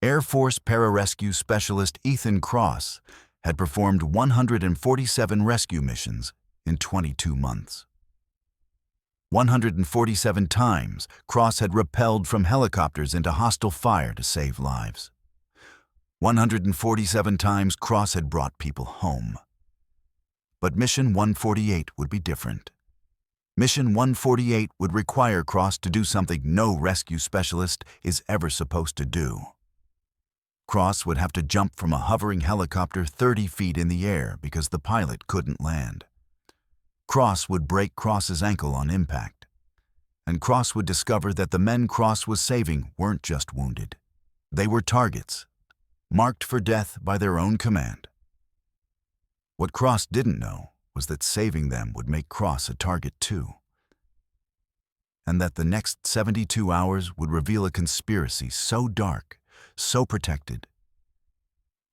Air Force Pararescue Specialist Ethan Cross had performed 147 rescue missions in 22 months. 147 times, Cross had rappelled from helicopters into hostile fire to save lives. 147 times, Cross had brought people home. But Mission 148 would be different. Mission 148 would require Cross to do something no rescue specialist is ever supposed to do. Cross would have to jump from a hovering helicopter 30 feet in the air because the pilot couldn't land. Cross would break Cross's ankle on impact. And Cross would discover that the men Cross was saving weren't just wounded. They were targets, marked for death by their own command. What Cross didn't know was that saving them would make Cross a target too. And that the next 72 hours would reveal a conspiracy so dark, so protected,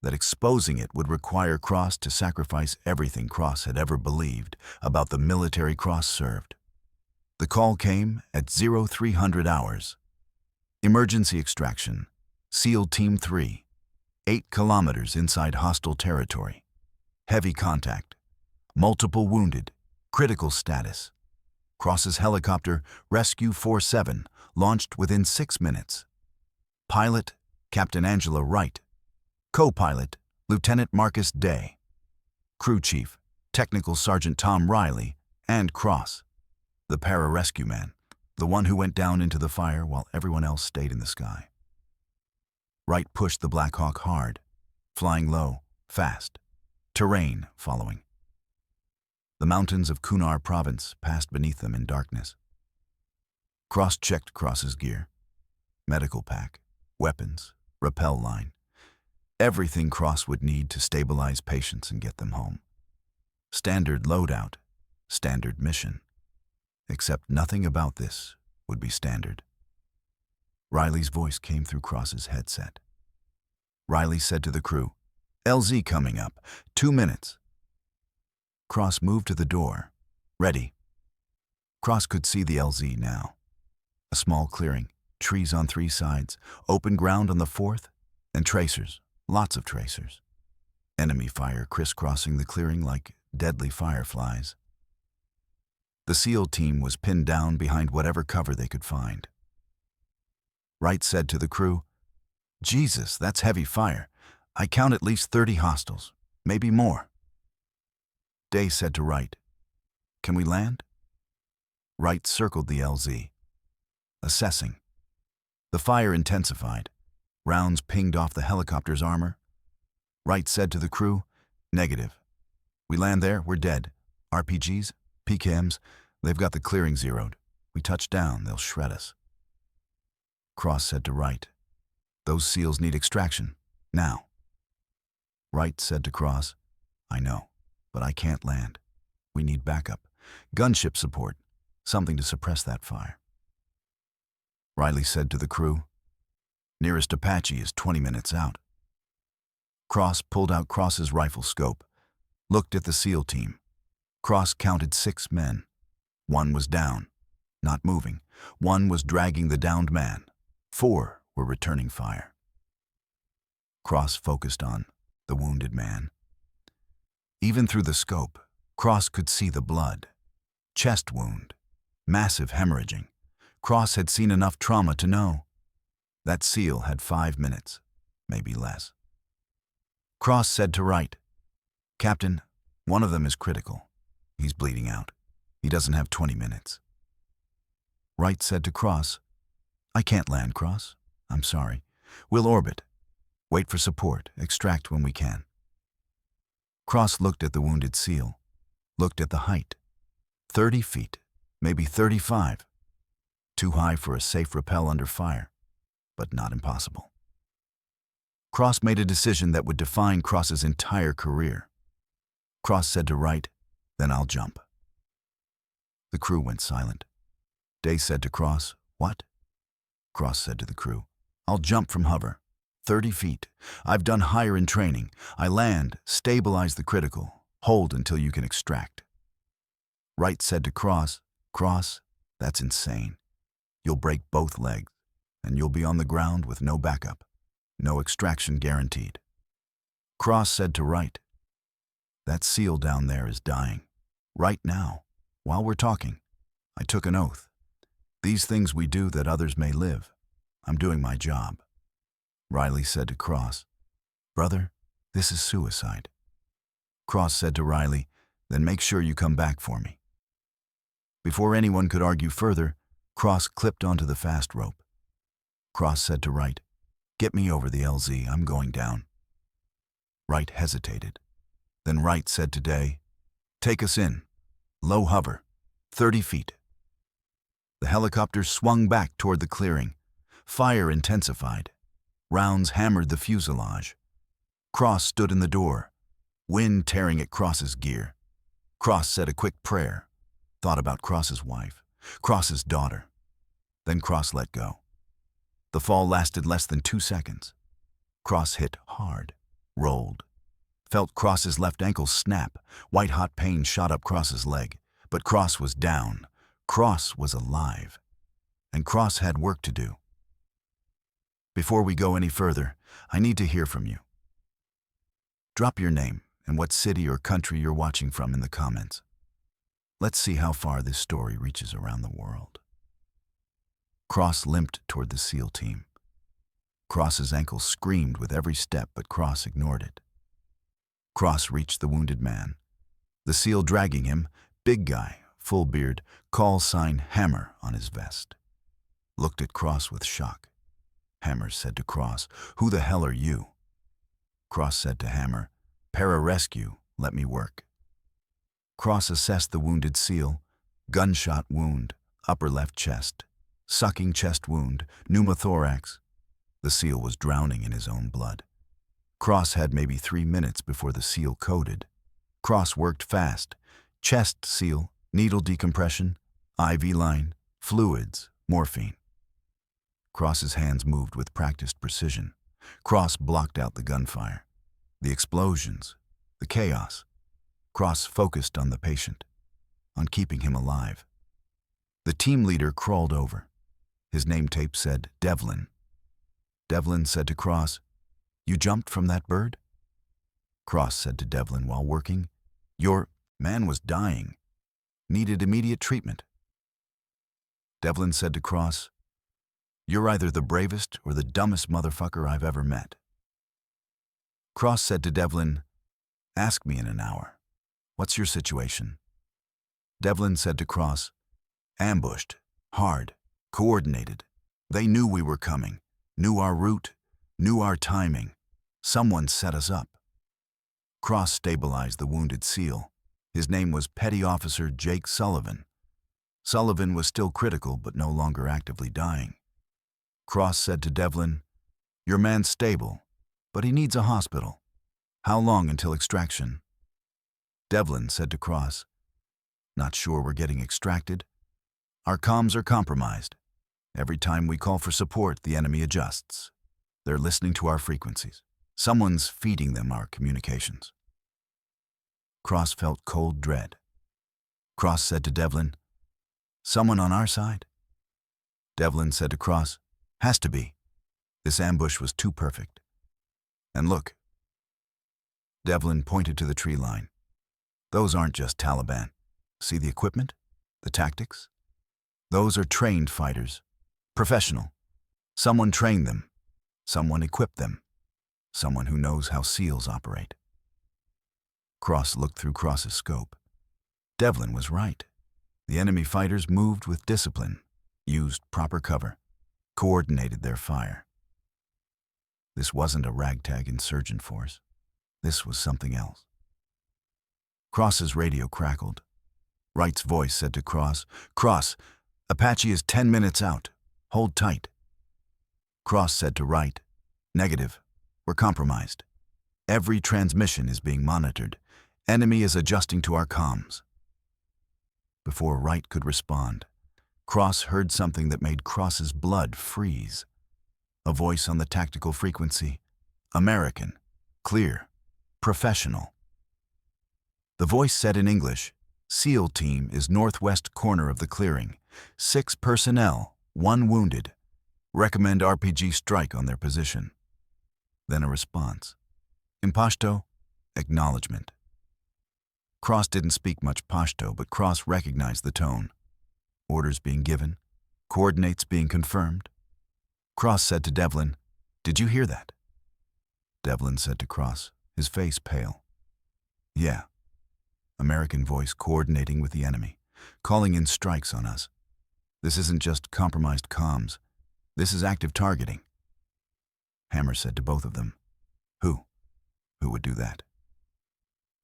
that exposing it would require Cross to sacrifice everything Cross had ever believed about the military Cross served. The call came at 0300 hours. Emergency extraction. SEAL Team 3. 8 kilometers inside hostile territory. Heavy contact. Multiple wounded. Critical status. Cross's helicopter, Rescue 47, launched within 6 minutes. Pilot, Captain Angela Wright. Co-pilot, Lieutenant Marcus Day. Crew Chief, Technical Sergeant Tom Riley, and Cross, the pararescue man, the one who went down into the fire while everyone else stayed in the sky. Wright pushed the Black Hawk hard, flying low, fast, terrain following. The mountains of Kunar Province passed beneath them in darkness. Cross checked Cross's gear, medical pack, weapons, rappel line. Everything Cross would need to stabilize patients and get them home. Standard loadout, standard mission. Except nothing about this would be standard. Riley's voice came through Cross's headset. Riley said to the crew, "LZ coming up, 2 minutes." Cross moved to the door. Ready. Cross could see the LZ now. A small clearing, trees on 3 sides, open ground on the 4th, and tracers, lots of tracers. Enemy fire crisscrossing the clearing like deadly fireflies. The SEAL team was pinned down behind whatever cover they could find. Wright said to the crew, "Jesus, that's heavy fire. I count at least 30 hostiles, maybe more." Day said to Wright, "Can we land?" Wright circled the LZ, assessing. The fire intensified. Rounds pinged off the helicopter's armor. Wright said to the crew, "Negative. We land there, we're dead. RPGs, PKMs, they've got the clearing zeroed. We touch down, they'll shred us." Cross said to Wright, "Those SEALs need extraction, now." Wright said to Cross, "I know, but I can't land. We need backup, gunship support, something to suppress that fire." Riley said to the crew, "Nearest Apache is 20 minutes out." Cross pulled out Cross's rifle scope, looked at the SEAL team. Cross counted 6 men. 1 was down, not moving. 1 was dragging the downed man. 4 were returning fire. Cross focused on the wounded man. Even through the scope, Cross could see the blood. Chest wound, massive hemorrhaging. Cross had seen enough trauma to know. That SEAL had 5 minutes, maybe less. Cross said to Wright, "Captain, one of them is critical. He's bleeding out. He doesn't have 20 minutes. Wright said to Cross, "I can't land, Cross. I'm sorry. We'll orbit. Wait for support. Extract when we can." Cross looked at the wounded SEAL, looked at the height. 30 feet, maybe 35. Too high for a safe rappel under fire, but not impossible. Cross made a decision that would define Cross's entire career. Cross said to Wright, "Then I'll jump." The crew went silent. Day said to Cross, "What?" Cross said to the crew, "I'll jump from hover. 30 feet. I've done higher in training. I land, stabilize the critical, hold until you can extract." Wright said to Cross, "Cross, that's insane. You'll break both legs, and you'll be on the ground with no backup. No extraction guaranteed. Cross said to Wright, "That SEAL down there is dying. Right now, while we're talking. I took an oath. These things we do that others may live. I'm doing my job." Riley said to Cross, "Brother, this is suicide." Cross said to Riley, "Then make sure you come back for me." Before anyone could argue further, Cross clipped onto the fast rope. Cross said to Wright, "Get me over the LZ, I'm going down." Wright hesitated. Then Wright said to Day, "Take us in. Low hover, 30 feet." The helicopter swung back toward the clearing. Fire intensified. Rounds hammered the fuselage. Cross stood in the door, wind tearing at Cross's gear. Cross said a quick prayer, thought about Cross's wife, Cross's daughter. Then Cross let go. The fall lasted less than 2 seconds. Cross hit hard, rolled. Felt Cross's left ankle snap. White-hot pain shot up Cross's leg. But Cross was down. Cross was alive. And Cross had work to do. Before we go any further, I need to hear from you. Drop your name and what city or country you're watching from in the comments. Let's see how far this story reaches around the world. Cross limped toward the SEAL team. Cross's ankle screamed with every step, but Cross ignored it. Cross reached the wounded man. The SEAL dragging him, big guy, full beard, call sign Hammer on his vest. Looked at Cross with shock. Hammer said to Cross, "Who the hell are you?" Cross said to Hammer, "Pararescue, let me work." Cross assessed the wounded SEAL. Gunshot wound, upper left chest. Sucking chest wound, pneumothorax. The SEAL was drowning in his own blood. Cross had maybe 3 minutes before the SEAL coded. Cross worked fast. Chest SEAL, needle decompression, IV line, fluids, morphine. Cross's hands moved with practiced precision. Cross blocked out the gunfire, the explosions, the chaos. Cross focused on the patient, on keeping him alive. The team leader crawled over. His name tape said Devlin. Devlin said to Cross, "You jumped from that bird?" Cross said to Devlin while working, "Your man was dying. Needed immediate treatment." Devlin said to Cross, "You're either the bravest or the dumbest motherfucker I've ever met." Cross said to Devlin, "Ask me in an hour. What's your situation?" Devlin said to Cross, "Ambushed, hard, coordinated. They knew we were coming, knew our route, knew our timing. Someone set us up." Cross stabilized the wounded SEAL. His name was Petty Officer Jake Sullivan. Sullivan was still critical but no longer actively dying. Cross said to Devlin, "Your man's stable, but he needs a hospital. How long until extraction?" Devlin said to Cross, "Not sure we're getting extracted. Our comms are compromised. Every time we call for support, the enemy adjusts. They're listening to our frequencies. Someone's feeding them our communications." Cross felt cold dread. Cross said to Devlin, "Someone on our side?" Devlin said to Cross, "Has to be. This ambush was too perfect. And look." Devlin pointed to the tree line. "Those aren't just Taliban. See the equipment? The tactics? Those are trained fighters. Professional. Someone trained them. Someone equipped them. Someone who knows how SEALs operate." Cross looked through Cross's scope. Devlin was right. The enemy fighters moved with discipline, used proper cover, coordinated their fire. This wasn't a ragtag insurgent force. This was something else. Cross's radio crackled. Wright's voice said to Cross, "Cross, Apache is 10 minutes out. Hold tight." Cross said to Wright, "Negative. We're compromised. Every transmission is being monitored. Enemy is adjusting to our comms." Before Wright could respond, Cross heard something that made Cross's blood freeze. A voice on the tactical frequency. American. Clear. Professional. The voice said in English, "SEAL team is northwest corner of the clearing. 6 personnel, 1 wounded. Recommend RPG strike on their position." Then a response. In Pashto, acknowledgement. Cross didn't speak much Pashto, but Cross recognized the tone. Orders being given, coordinates being confirmed. Cross said to Devlin, "Did you hear that?" Devlin said to Cross, his face pale. "Yeah." American voice coordinating with the enemy, calling in strikes on us. This isn't just compromised comms. This is active targeting. Hammer said to both of them, "Who? Who would do that?"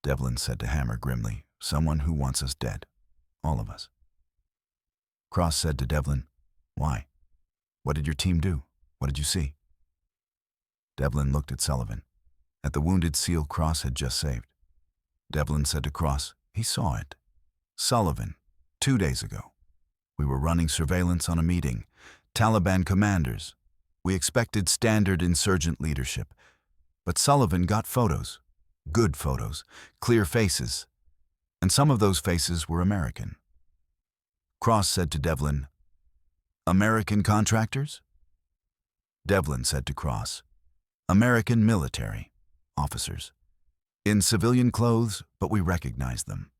Devlin said to Hammer grimly, "Someone who wants us dead. All of us." Cross said to Devlin, "Why? What did your team do? What did you see?" Devlin looked at Sullivan, at the wounded SEAL Cross had just saved. Devlin said to Cross, he saw it. Sullivan, 2 days ago. We were running surveillance on a meeting. Taliban commanders. We expected standard insurgent leadership. But Sullivan got photos. Good photos. Clear faces. And some of those faces were American. Cross said to Devlin, "American contractors?" Devlin said to Cross, "American military officers. In civilian clothes, but we recognized them.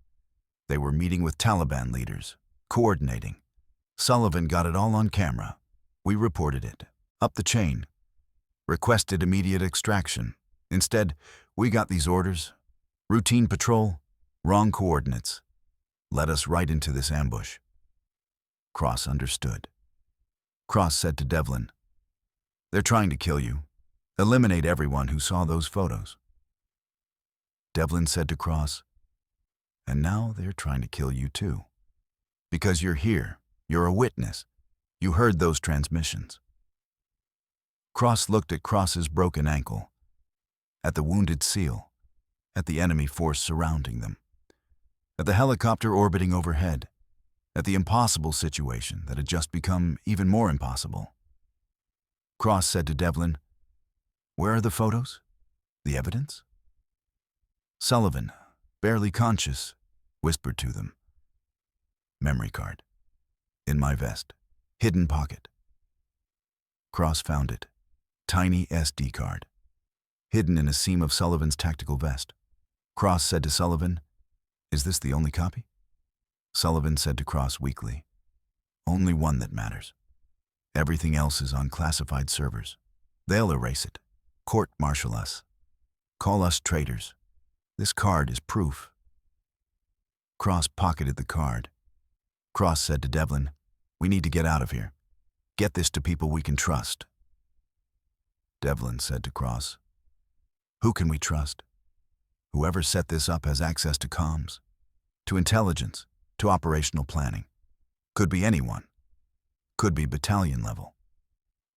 They were meeting with Taliban leaders, coordinating. Sullivan got it all on camera. We reported it. Up the chain. Requested immediate extraction. Instead, we got these orders. Routine patrol, wrong coordinates. Led us right into this ambush." Cross understood. Cross said to Devlin, "They're trying to kill you. Eliminate everyone who saw those photos." Devlin said to Cross, "And now they're trying to kill you too. Because you're here, you're a witness. You heard those transmissions." Cross looked at Cross's broken ankle, at the wounded SEAL, at the enemy force surrounding them, at the helicopter orbiting overhead, at the impossible situation that had just become even more impossible. Cross said to Devlin, "Where are the photos? The evidence?" Sullivan, barely conscious, whispered to them, "Memory card. In my vest. Hidden pocket." Cross found it. Tiny SD card. Hidden in a seam of Sullivan's tactical vest. Cross said to Sullivan, "Is this the only copy?" Sullivan said to Cross weakly, "Only one that matters. Everything else is on classified servers. They'll erase it. Court-martial us. Call us traitors. This card is proof." Cross pocketed the card. Cross said to Devlin, "We need to get out of here. Get this to people we can trust." Devlin said to Cross, "Who can we trust? Whoever set this up has access to comms, to intelligence, to operational planning. Could be anyone. Could be battalion level.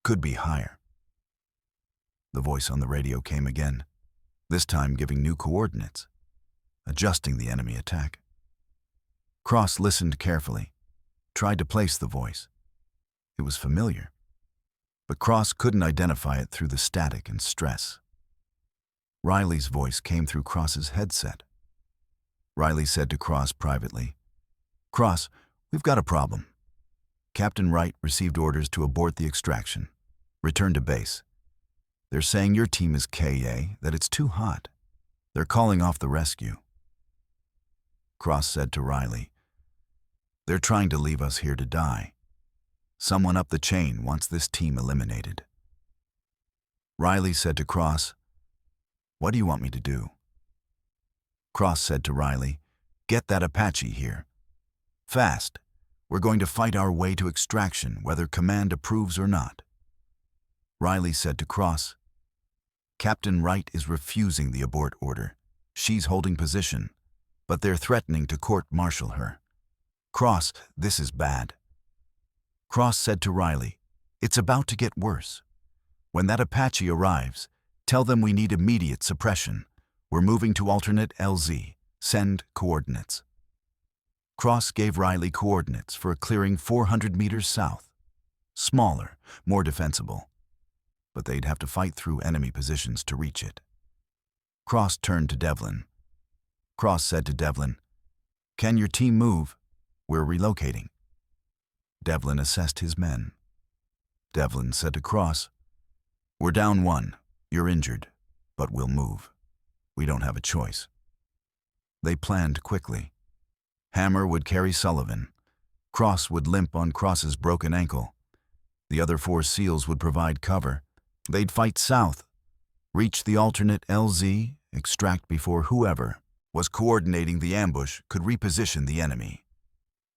Could be higher." The voice on the radio came again, this time giving new coordinates, adjusting the enemy attack. Cross listened carefully, tried to place the voice. It was familiar, but Cross couldn't identify it through the static and stress. Riley's voice came through Cross's headset. Riley said to Cross privately, "Cross, we've got a problem. Captain Wright received orders to abort the extraction. Return to base. They're saying your team is KA, that it's too hot. They're calling off the rescue." Cross said to Riley, "They're trying to leave us here to die. Someone up the chain wants this team eliminated." Riley said to Cross, "What do you want me to do?" Cross said to Riley, "Get that Apache here. Fast. We're going to fight our way to extraction, whether command approves or not." Riley said to Cross, "Captain Wright is refusing the abort order. She's holding position, but they're threatening to court-martial her. Cross, this is bad." Cross said to Riley, "It's about to get worse. When that Apache arrives, tell them we need immediate suppression. We're moving to alternate LZ. Send coordinates." Cross gave Riley coordinates for a clearing 400 meters south. Smaller, more defensible. But they'd have to fight through enemy positions to reach it. Cross turned to Devlin. Cross said to Devlin, "Can your team move? We're relocating." Devlin assessed his men. Devlin said to Cross, "We're down one. You're injured, but we'll move. We don't have a choice. They planned quickly. Hammer would carry Sullivan. Cross would limp on Cross's broken ankle. The other 4 SEALs would provide cover. They'd fight south, reach the alternate LZ, extract before whoever was coordinating the ambush could reposition the enemy.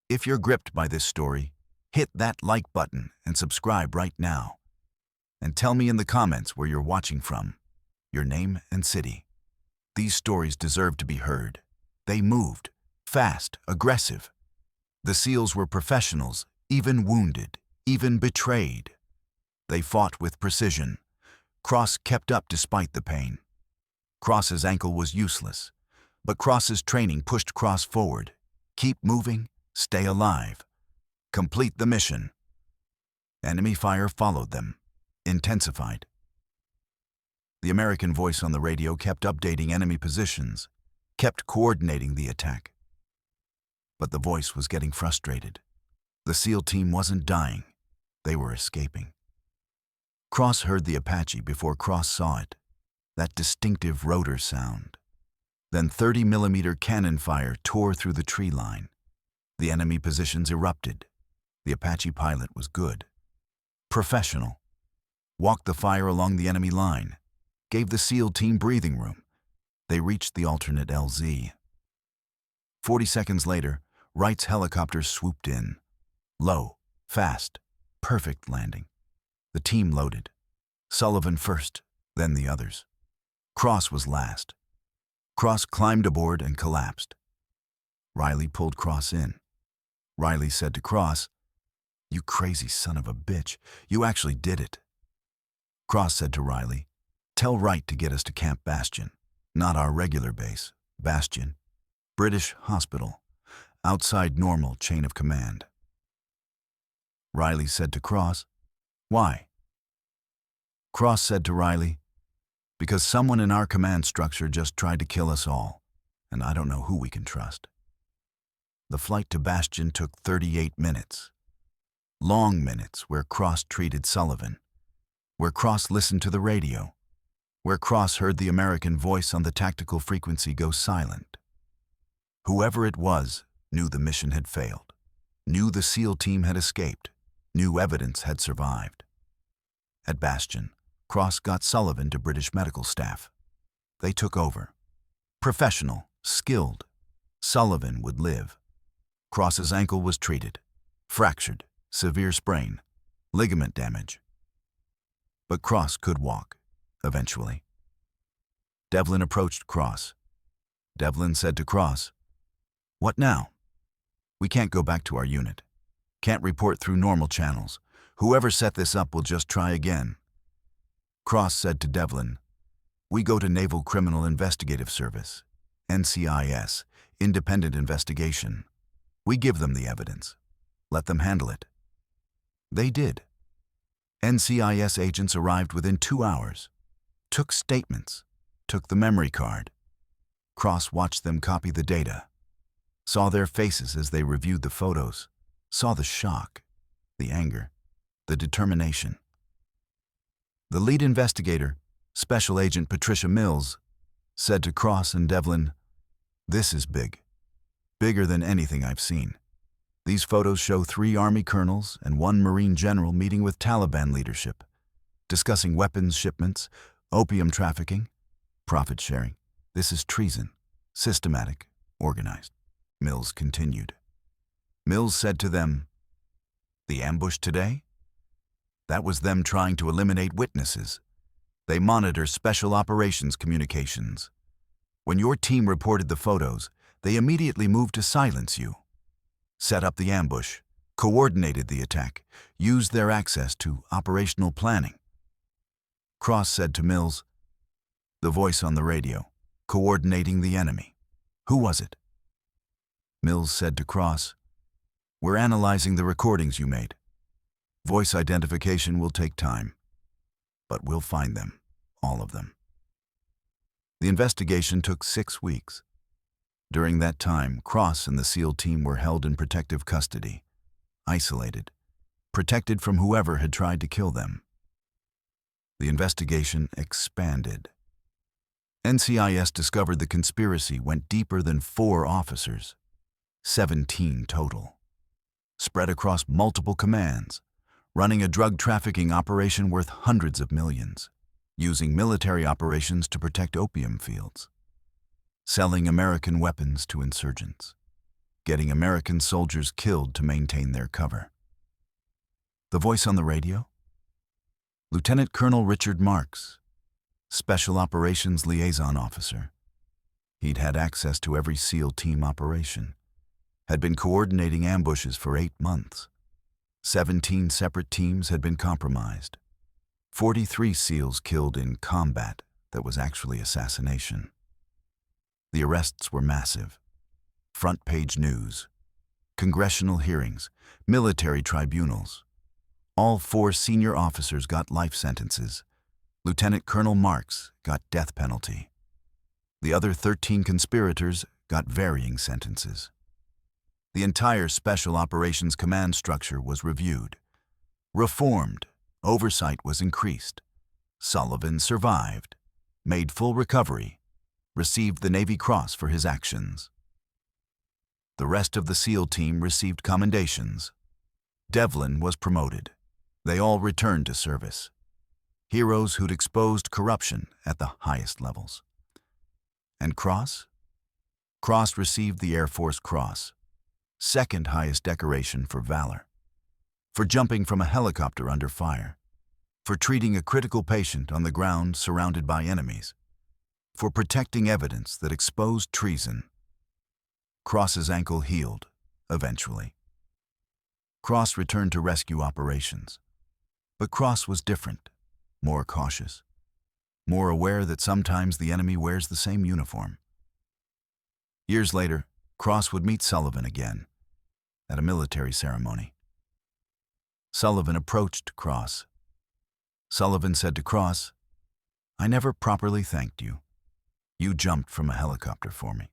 If you're gripped by this story, hit that like button and subscribe right now. And tell me in the comments where you're watching from, your name and city. These stories deserve to be heard. They moved, fast, aggressive. The SEALs were professionals, even wounded, even betrayed. They fought with precision. Cross kept up despite the pain. Cross's ankle was useless, but Cross's training pushed Cross forward. Keep moving, stay alive. Complete the mission. Enemy fire followed them, intensified. The American voice on the radio kept updating enemy positions, kept coordinating the attack. But the voice was getting frustrated. The SEAL team wasn't dying. They were escaping. Cross heard the Apache before Cross saw it, that distinctive rotor sound. Then 30mm cannon fire tore through the tree line. The enemy positions erupted. The Apache pilot was good. Professional. Walked the fire along the enemy line. Gave the SEAL team breathing room. They reached the alternate LZ. 40 seconds later, Wright's helicopter swooped in. Low, fast, perfect landing. The team loaded. Sullivan first, then the others. Cross was last. Cross climbed aboard and collapsed. Riley pulled Cross in. Riley said to Cross, "You crazy son of a bitch, you actually did it." Cross said to Riley, "Tell Wright to get us to Camp Bastion, not our regular base, Bastion, British hospital, outside normal chain of command." Riley said to Cross, "Why?" Cross said to Riley, "Because someone in our command structure just tried to kill us all, and I don't know who we can trust." The flight to Bastion took 38 minutes. Long minutes where Cross treated Sullivan, where Cross listened to the radio, where Cross heard the American voice on the tactical frequency go silent. Whoever it was knew the mission had failed, knew the SEAL team had escaped, knew evidence had survived. At Bastion, Cross got Sullivan to British medical staff. They took over. Professional, skilled. Sullivan would live. Cross's ankle was treated. Fractured, severe sprain, ligament damage. But Cross could walk, eventually. Devlin approached Cross. Devlin said to Cross, "What now? We can't go back to our unit. Can't report through normal channels. Whoever set this up will just try again." Cross said to Devlin, "We go to Naval Criminal Investigative Service, NCIS, Independent Investigation. We give them the evidence. Let them handle it." They did. NCIS agents arrived within 2 hours, took statements, took the memory card. Cross watched them copy the data, saw their faces as they reviewed the photos, saw the shock, the anger, the determination. The lead investigator, Special Agent Patricia Mills, said to Cross and Devlin, "This is big. Bigger than anything I've seen. These photos show 3 Army colonels and 1 Marine general meeting with Taliban leadership, discussing weapons shipments, opium trafficking, profit sharing. This is treason, systematic, organized." Mills continued. Mills said to them, "The ambush today? That was them trying to eliminate witnesses. They monitor special operations communications. When your team reported the photos, they immediately moved to silence you. Set up the ambush, coordinated the attack, used their access to operational planning." Cross said to Mills, "The voice on the radio, coordinating the enemy. Who was it?" Mills said to Cross, "We're analyzing the recordings you made. Voice identification will take time, but we'll find them, all of them." The investigation took 6 weeks. During that time, Cross and the SEAL team were held in protective custody, isolated, protected from whoever had tried to kill them. The investigation expanded. NCIS discovered the conspiracy went deeper than 4 officers, 17 total, spread across multiple commands, running a drug trafficking operation worth hundreds of millions, using military operations to protect opium fields, selling American weapons to insurgents, getting American soldiers killed to maintain their cover. The voice on the radio? Lieutenant Colonel Richard Marks, Special Operations Liaison Officer. He'd had access to every SEAL team operation, had been coordinating ambushes for 8 months. 17 separate teams had been compromised. 43 SEALs killed in combat that was actually assassination. The arrests were massive. Front-page news, congressional hearings, military tribunals. All 4 senior officers got life sentences. Lieutenant Colonel Marks got death penalty. The other 13 conspirators got varying sentences. The entire Special Operations Command structure was reviewed, reformed, oversight was increased. Sullivan survived, made full recovery, received the Navy Cross for his actions. The rest of the SEAL team received commendations. Devlin was promoted. They all returned to service. Heroes who'd exposed corruption at the highest levels. And Cross? Cross received the Air Force Cross, second highest decoration for valor, for jumping from a helicopter under fire, for treating a critical patient on the ground surrounded by enemies, for protecting evidence that exposed treason. Cross's ankle healed, eventually. Cross returned to rescue operations. But Cross was different, more cautious, more aware that sometimes the enemy wears the same uniform. Years later, Cross would meet Sullivan again, at a military ceremony. Sullivan approached Cross. Sullivan said to Cross, "I never properly thanked you. You jumped from a helicopter for me,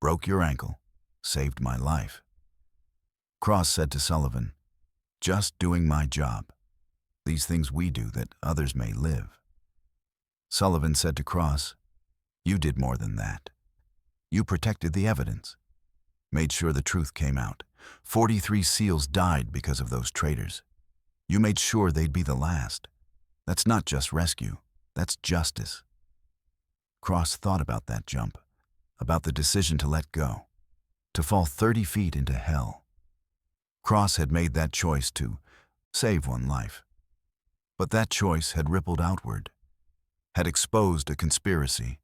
broke your ankle, saved my life." Cross said to Sullivan, "Just doing my job. These things we do that others may live." Sullivan said to Cross, "You did more than that. You protected the evidence, made sure the truth came out. 43 SEALs died because of those traitors. You made sure they'd be the last. That's not just rescue, that's justice." Cross thought about that jump, about the decision to let go, to fall 30 feet into hell. Cross had made that choice to save one life. But that choice had rippled outward, had exposed a conspiracy,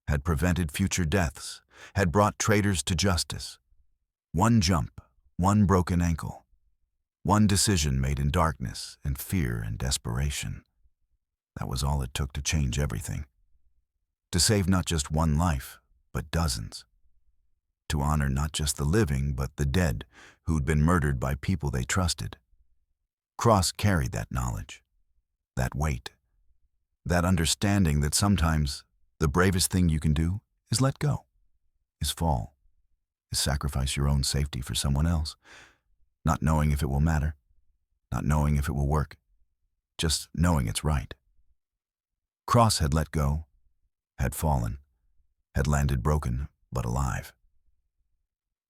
had prevented future deaths, had brought traitors to justice. One jump, one broken ankle, one decision made in darkness and fear and desperation. That was all it took to change everything. To save not just one life, but dozens. To honor not just the living, but the dead who'd been murdered by people they trusted. Cross carried that knowledge, that weight, that understanding that sometimes the bravest thing you can do is let go, is fall, is sacrifice your own safety for someone else, not knowing if it will matter, not knowing if it will work, just knowing it's right. Cross had let go, had fallen, had landed broken but alive.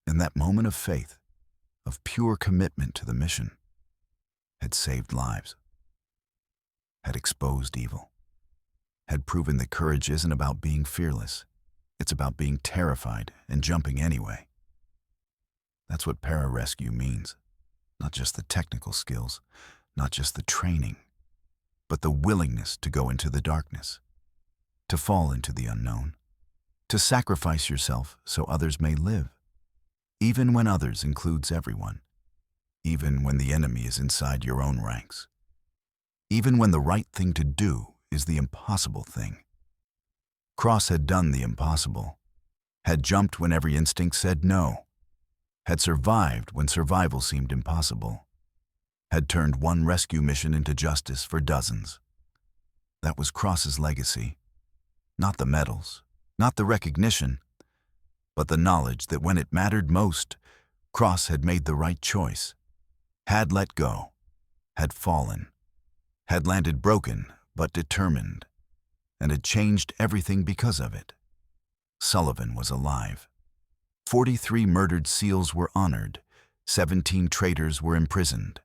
In that moment of faith, of pure commitment to the mission, had saved lives, had exposed evil, had proven that courage isn't about being fearless, it's about being terrified and jumping anyway. That's what pararescue means, not just the technical skills, not just the training, but the willingness to go into the darkness, to fall into the unknown, to sacrifice yourself so others may live, even when others includes everyone, even when the enemy is inside your own ranks, even when the right thing to do is the impossible thing. Cross had done the impossible, had jumped when every instinct said no, had survived when survival seemed impossible, had turned one rescue mission into justice for dozens. That was Cross's legacy. Not the medals, not the recognition, but the knowledge that when it mattered most, Cross had made the right choice, had let go, had fallen, had landed broken but determined, and had changed everything because of it. Sullivan was alive. 43 murdered SEALs were honored. 17 traitors were imprisoned.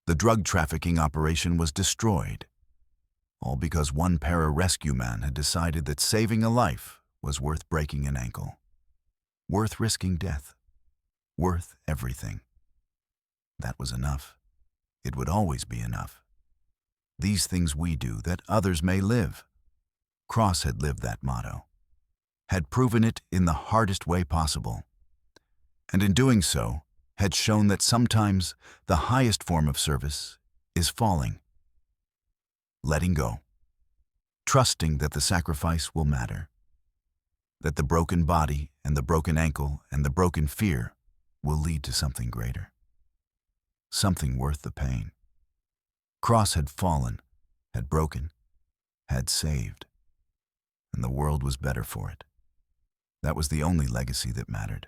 The drug trafficking operation was destroyed. All because one pararescue man had decided that saving a life was worth breaking an ankle. Worth risking death. Worth everything. That was enough. It would always be enough. These things we do that others may live. Cross had lived that motto, had proven it in the hardest way possible, and in doing so, had shown that sometimes the highest form of service is falling, letting go, trusting that the sacrifice will matter, that the broken body and the broken ankle and the broken fear will lead to something greater, something worth the pain. Cross had fallen, had broken, had saved, and the world was better for it. That was the only legacy that mattered.